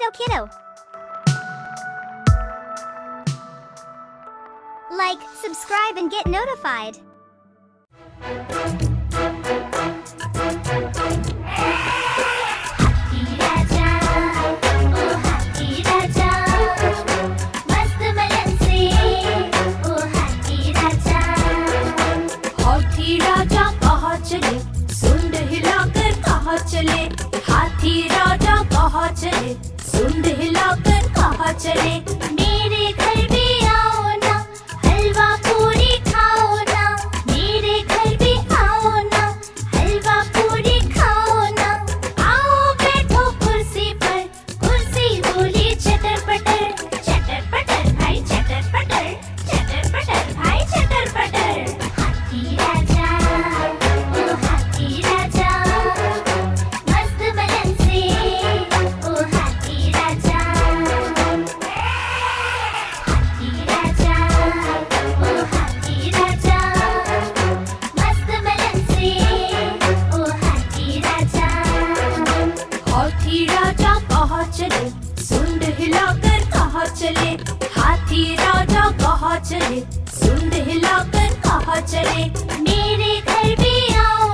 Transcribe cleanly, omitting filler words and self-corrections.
kiddo. Like, subscribe and get notified. चले हाथी राजा कहाँ चले सुंड हिलाकर कहाँ चले मेरे घर भी आओ ना हलवा पूरी खाओ ना मेरे घर भी आओ ना हलवा पूरी खाओ ना आओ बैठो कुर्सी पर कुर्सी बोली चटर पटर भाई चटर पटर भाई चटर पटर हाथी राजा ओ हाथी राजा चले सुंड हिलाकर कहाँ चले हाथी राजा कहाँ चले सुंड हिलाकर कहाँ चले मेरे घर भी आओ